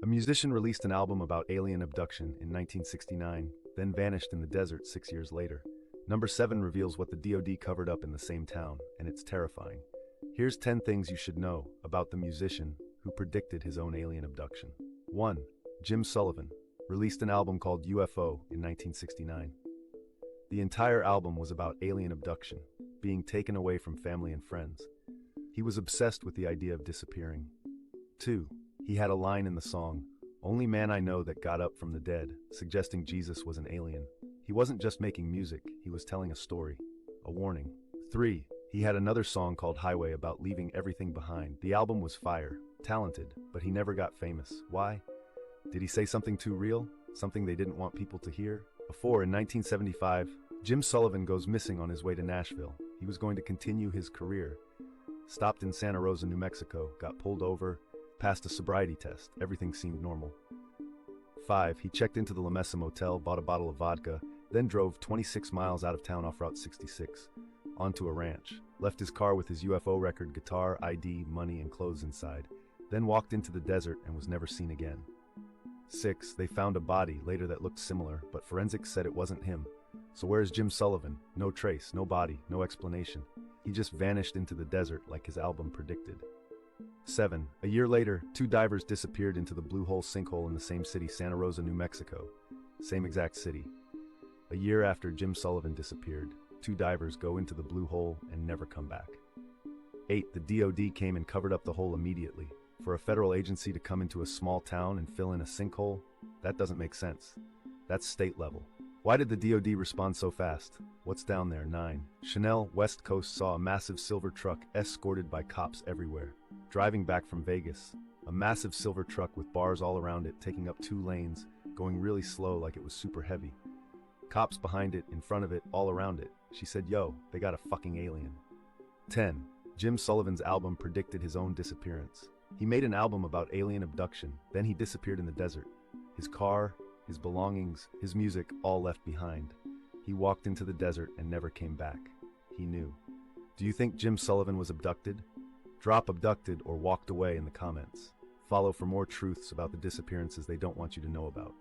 A musician released an album about alien abduction in 1969, then vanished in the desert 6 years later. Number 7 reveals what the DoD covered up in the same town, and it's terrifying. Here's 10 things you should know about the musician who predicted his own alien abduction. 1. Jim Sullivan released an album called UFO in 1969. The entire album was about alien abduction, being taken away from family and friends. He was obsessed with the idea of disappearing. 2. He had a line in the song, "Only man I know that got up from the dead," suggesting Jesus was an alien. He wasn't just making music, he was telling a story, a warning. 3. He had another song called Highway about leaving everything behind. The album was fire, talented, but he never got famous. Why? Did he say something too real? Something they didn't want people to hear? 4. In 1975, Jim Sullivan goes missing on his way to Nashville. He was going to continue his career. Stopped in Santa Rosa, New Mexico, got pulled over, passed a sobriety test. Everything seemed normal. 5. He checked into the La Mesa Motel, bought a bottle of vodka, then drove 26 miles out of town off Route 66, onto a ranch. Left his car with his UFO record, guitar, ID, money, and clothes inside. Then walked into the desert and was never seen again. 6. They found a body later that looked similar, but forensics said it wasn't him. So where's Jim Sullivan? No trace, no body, no explanation. He just vanished into the desert like his album predicted. 7. A year later, 2 divers disappeared into the Blue Hole sinkhole in the same city, Santa Rosa, New Mexico. Same exact city. A year after Jim Sullivan disappeared, 2 divers go into the Blue Hole and never come back. 8. The DoD came and covered up the hole immediately. For a federal agency to come into a small town and fill in a sinkhole, that doesn't make sense. That's state level. Why did the DoD respond so fast? What's down there? 9. Chanel, West Coast, saw a massive silver truck escorted by cops everywhere. Driving back from Vegas, a massive silver truck with bars all around it, taking up 2 lanes, going really slow like it was super heavy. Cops behind it, in front of it, all around it. She said, "Yo, they got a fucking alien." 10. Jim Sullivan's album predicted his own disappearance. He made an album about alien abduction, then he disappeared in the desert. His car, his belongings, his music, all left behind. He walked into the desert and never came back. He knew. Do you think Jim Sullivan was abducted? Drop abducted or walked away in the comments. Follow for more truths about the disappearances they don't want you to know about.